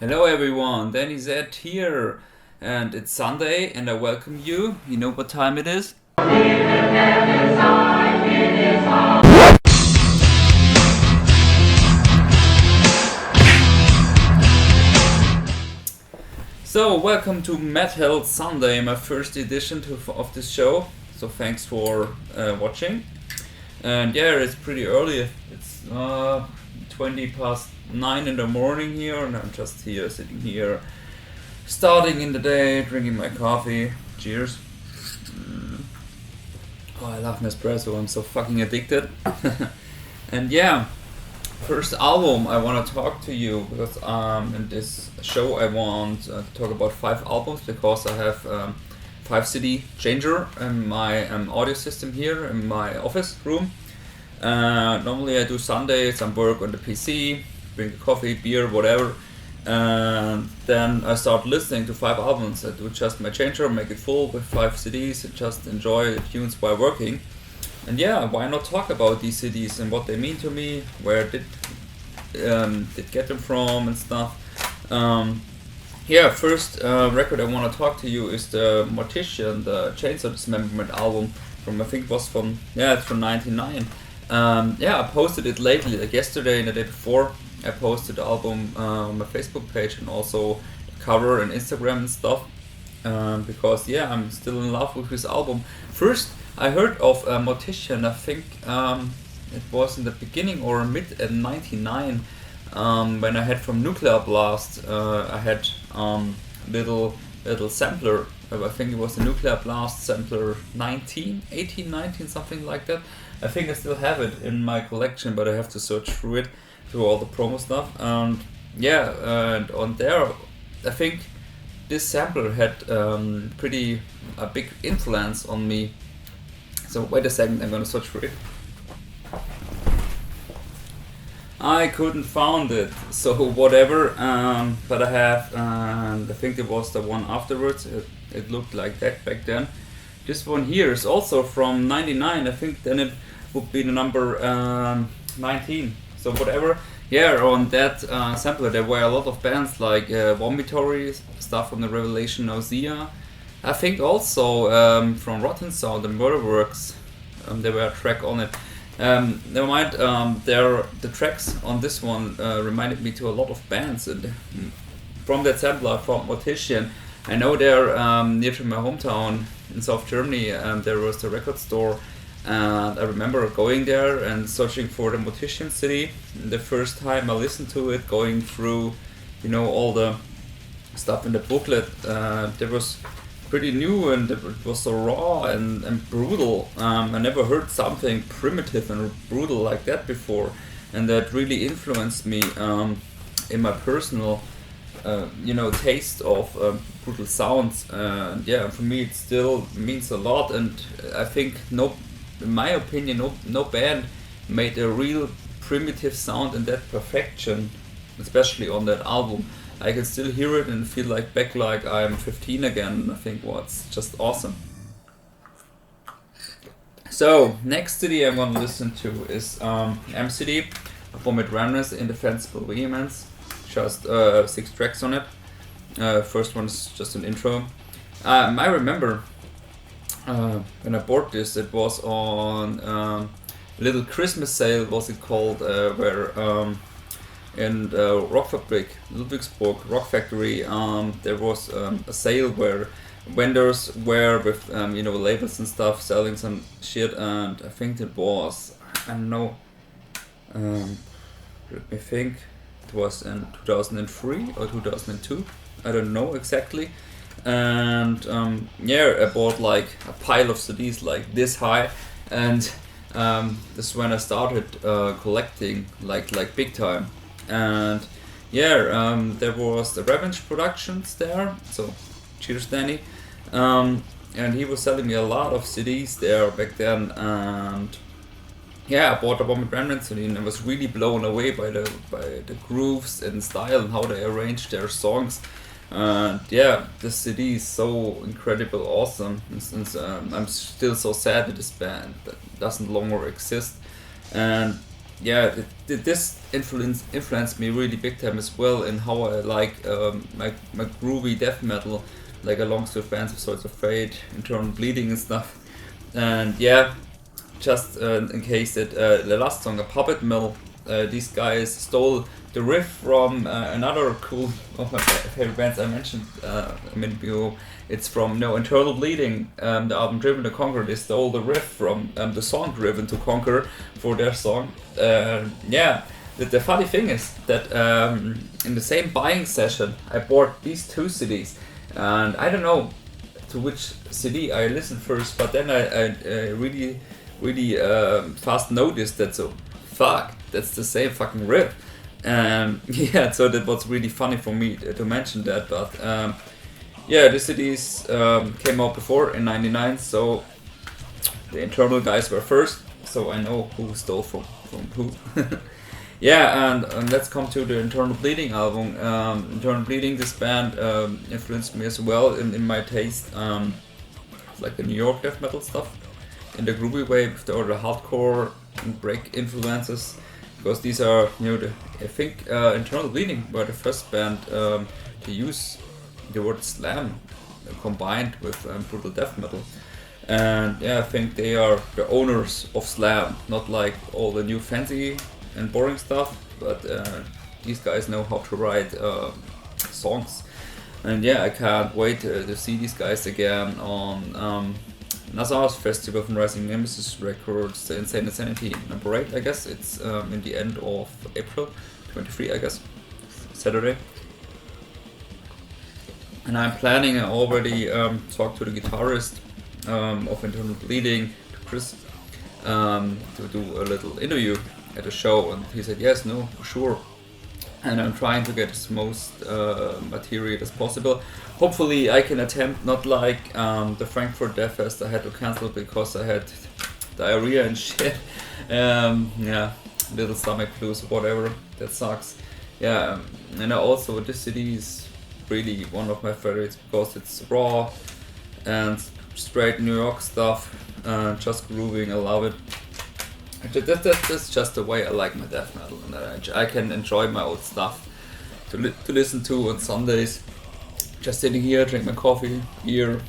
Hello everyone, Dani Zed here, and it's Sunday, and I welcome you. You know what time it is? So, welcome to Metal Sunday, my first edition of this show. So, thanks for watching. And yeah, it's pretty early. It's 20 past 9 in the morning here, and I'm just here, sitting here, starting in the day, drinking my coffee. Cheers. Oh, I love Nespresso. I'm so fucking addicted. And yeah, first album I want to talk to you because in this show I want to talk about 5 albums because I have 5 CD changer in my audio system here in my office room. Normally I do Sunday some work on the PC, drink coffee, beer, whatever, and then I start listening to 5 albums. I do just my changer, make it full with 5 CDs, and just enjoy the tunes while working. And yeah, why not talk about these CDs and what they mean to me, where did get them from and stuff. Yeah, first record I want to talk to you is the Mortician, the Chainsaw Dismemberment album from, I think it was from, yeah, it's from 99. Yeah, I posted it lately, like yesterday and the day before. I posted the album on my Facebook page and also the cover and Instagram and stuff. Because yeah, I'm still in love with this album. First, I heard of Mortician, I think it was in the beginning or mid '99, when I had from Nuclear Blast. I had little sampler. I think it was the Nuclear Blast sampler 19, 18, 19, something like that. I think I still have it in my collection, but I have to search through it, through all the promo stuff. And yeah, and on there, I think this sampler had pretty a big influence on me. So wait a second, I'm gonna search for it. I couldn't find it, so whatever. But I have, and I think it was the one afterwards. It looked like that back then. This one here is also from '99. I think then it would be the number 19. So whatever. Yeah, on that sampler there were a lot of bands like Vomitory, stuff from the Revelation Nausea. I think also from Rotten Sound and Murderworks, there were a track on it. Never mind, the tracks on this one reminded me to a lot of bands. And from that sampler, from Mortician, I know they're near to my hometown in South Germany, there was the record store. And I remember going there and searching for the Mortician CD. The first time I listened to it, going through, all the stuff in the booklet, there was pretty new and it was so raw and brutal. I never heard something primitive and brutal like that before, and that really influenced me in my personal, taste of brutal sounds. And yeah, for me it still means a lot. And I think in my opinion, no band made a real primitive sound in that perfection, especially on that album. I can still hear it and feel back like I'm 15 again. I think it's just awesome. So, next CD I'm gonna listen to is MCD, Permeated Remnants, Indefensible Vehemence. Just 6 tracks on it. First one is just an intro. I remember when I bought this, it was on a little Christmas sale, was it called, where in the Rockfabrik, Ludwigsburg Rock Factory, there was a sale where vendors were with labels and stuff selling some shit, and I think it was, I don't know, let me think, it was in 2003 or 2002, I don't know exactly. And I bought a pile of CDs like this high, and this is when I started collecting like big time. And there was the Revenge Productions there, so cheers Danny. And he was selling me a lot of CDs there back then, and yeah, I bought the Morbid Remnants and I was really blown away by the grooves and style and how they arranged their songs. And yeah, the CD is so incredible, awesome. And I'm still so sad that this band that doesn't longer exist. And yeah, this influenced me really big time as well in how I like my groovy death metal, like along with bands of Swords of Fate, Internal Bleeding and stuff. And yeah, just in case that the last song, A Puppet Mill, these guys stole the riff from another cool of my favorite bands I mentioned a minute ago. It's from Internal Bleeding, the album Driven to Conquer. They stole the riff from the song Driven to Conquer for their song. Yeah, the funny thing is that in the same buying session I bought these two CDs, and I don't know to which CD I listened first, but then I really fast noticed that, so fuck, that's the same fucking riff. Yeah, so that was really funny for me to mention that. But yeah, the CDs came out before in '99, so the Internal guys were first, so I know who stole from who. Yeah, and let's come to the Internal Bleeding album. Internal Bleeding, this band influenced me as well in my taste, like the New York death metal stuff, in the groovy way, with the other hardcore and break influences, because these are, I think Internal Bleeding were the first band to use the word slam combined with brutal death metal. And yeah, I think they are the owners of slam, not like all the new fancy and boring stuff, but these guys know how to write songs. And yeah, I can't wait to see these guys again on Nassau's festival from Rising Nemes Records, the Insane Insanity number 8, I guess. It's in the end of April 23, I guess, Saturday. And I'm planning, I already talked to the guitarist of Internal Bleeding, to Chris, to do a little interview at a show, and he said yes, no, for sure. And I'm trying to get as most material as possible. Hopefully I can attempt, not like the Frankfurt Death Fest I had to cancel because I had diarrhea and shit. Yeah, little stomach blues, whatever, that sucks. Yeah, and also this CD is really one of my favorites because it's raw and straight New York stuff, just grooving, I love it. That's just the way I like my death metal, and I can enjoy my old stuff to listen to on Sundays, just sitting here, drink my coffee, beer,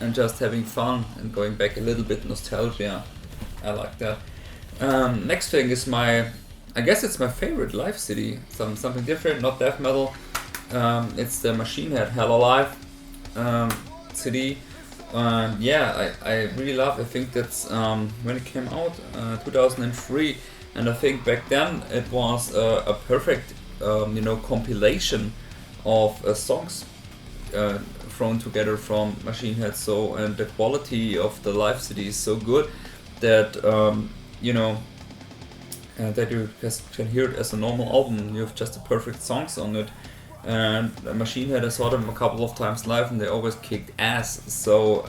and just having fun and going back a little bit nostalgia. I like that. Next thing is I guess it's my favorite live CD, something different, not death metal. It's the Machine Head Hell Alive CD. Yeah, I really love. I think that's when it came out, 2003, and I think back then it was a perfect, compilation of songs thrown together from Machine Head. So, and the quality of the live CD is so good that that you just can hear it as a normal album. You have just the perfect songs on it. And Machine Head, I saw them a couple of times live and they always kicked ass. So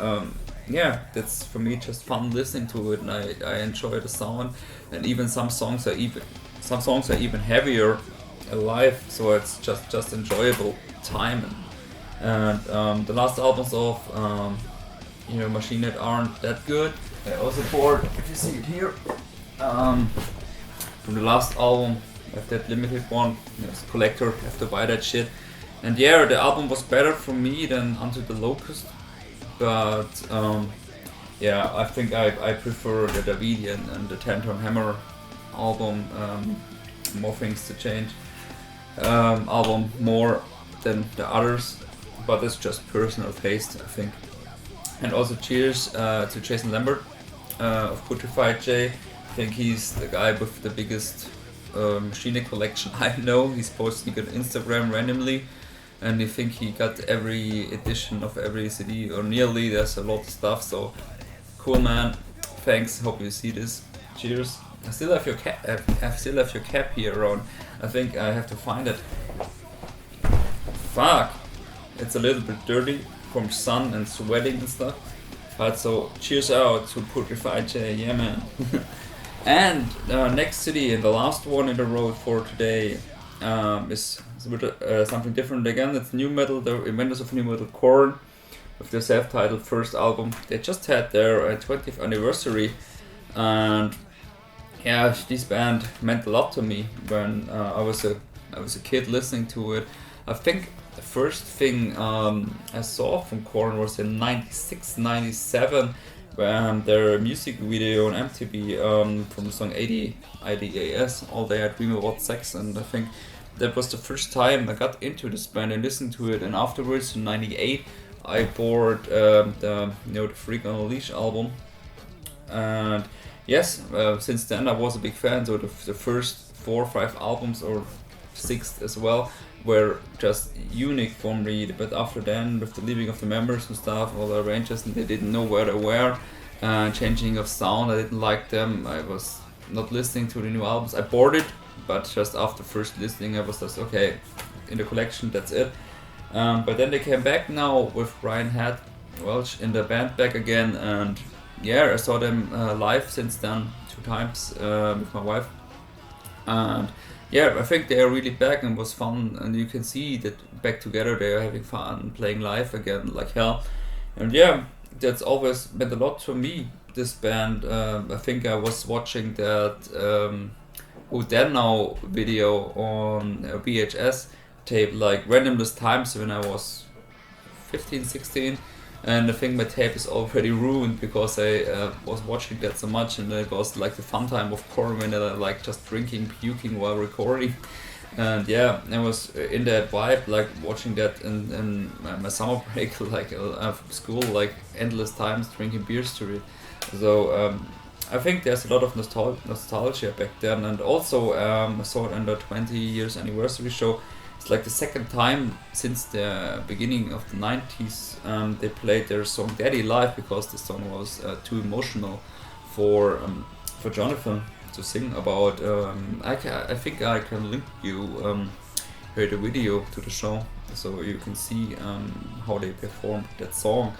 yeah, that's for me just fun listening to it, and I enjoy the sound. And even some songs are even heavier live, so it's just enjoyable time. And the last albums of Machine Head aren't that good. I also bought, if you see it here, from the last album, I have that limited one, as a collector, have to buy that shit. And yeah, the album was better for me than Unto the Locust, but yeah, I think I prefer the Davidian and the Tantrum Hammer album, More Things to Change album, more than the others, but it's just personal taste, I think. And also cheers to Jason Lambert of Putrefied J. I think he's the guy with the biggest Machine collection I know. He's posting it on Instagram randomly, and I think he got every edition of every CD, or nearly. There's a lot of stuff, so cool, man. Thanks, hope you see this. Cheers. I still have your cap here around. I think I have to find it. Fuck, it's a little bit dirty from sun and sweating and stuff, but so cheers out to Putrefied J. Yeah, man. And next city, and the last one in the road for today, is something different again. It's new metal, the inventors of new metal, KoRn, with their self-titled first album. They just had their 20th anniversary, and Yeah, this band meant a lot to me when I was a kid listening to it. I think the first thing I saw from KoRn was in '96, '97, when their music video on MTV from the song 80 IDAS, All Day I Dream About Sex, and I think that was the first time I got into this band and listened to it. And afterwards, in '98, I bought the Freak on a Leash album, and yes, since then I was a big fan. So the first 4 or 5 albums, or 6th as well, were just unique for me. But after then, with the leaving of the members and stuff, all the arrangers, and they didn't know where they were, changing of sound, I didn't like them. I was not listening to the new albums. I bought it, but just after first listening, I was just okay, in the collection, that's it. But then they came back now with Ryan Head Welch in the band back again, and yeah, I saw them live since then 2 times with my wife, and yeah, I think they are really back and was fun, and you can see that back together they are having fun playing live again like hell, and yeah, that's always meant a lot to me, this band. I think I was watching that Who Then Now video on a VHS tape like randomless times when I was 15, 16, and I think my tape is already ruined because I was watching that so much, and it was like the fun time of KoRn when I like just drinking, puking while recording, and yeah, I was in that vibe, like watching that in my summer break, like after school, like endless times drinking beers to it. So I think there's a lot of nostalgia back then, and also I saw it on the 20 years anniversary show. It's like the second time since the beginning of the 90s they played their song Daddy live, because the song was too emotional for Jonathan to sing about. I think I can link you here the video to the show so you can see how they performed that song.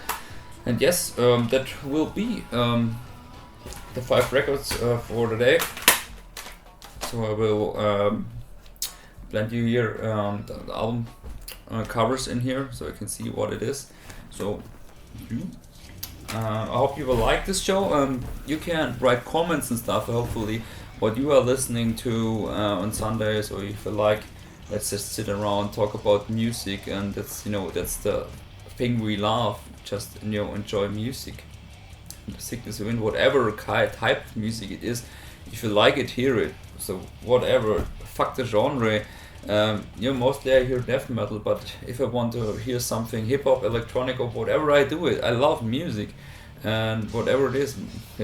And yes, that will be the 5 records for the day. So I will blend you here the album covers in here so you can see what it is. So I hope you will like this show. You can write comments and stuff, hopefully, what you are listening to on Sundays, or if you like, let's just sit around, talk about music, and that's the thing we love, just enjoy music. Sickness Wind, whatever type of music it is, if you like it, hear it. So whatever, fuck the genre. Mostly I hear death metal, but if I want to hear something hip hop, electronic, or whatever, I do it. I love music, and whatever it is,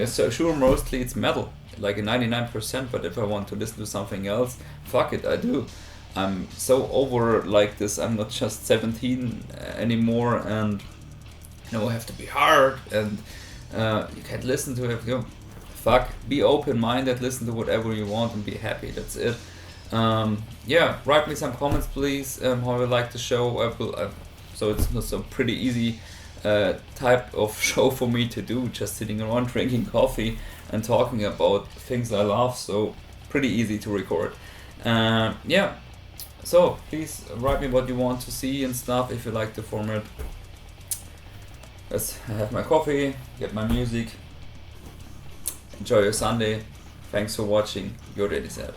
so sure, mostly it's metal, like 99%. But if I want to listen to something else, fuck it, I do. I'm so over like this. I'm not just 17 anymore, and I have to be hard, and you can't listen to it. Fuck, be open-minded, listen to whatever you want, and be happy. That's it. Yeah, write me some comments, please, how you like the show. So it's not so pretty easy type of show for me to do, just sitting around drinking coffee and talking about things I love, so pretty easy to record. Yeah, so please write me what you want to see and stuff if you like the format. Let's have my coffee, get my music, enjoy your Sunday. Thanks for watching, your Dani Zed.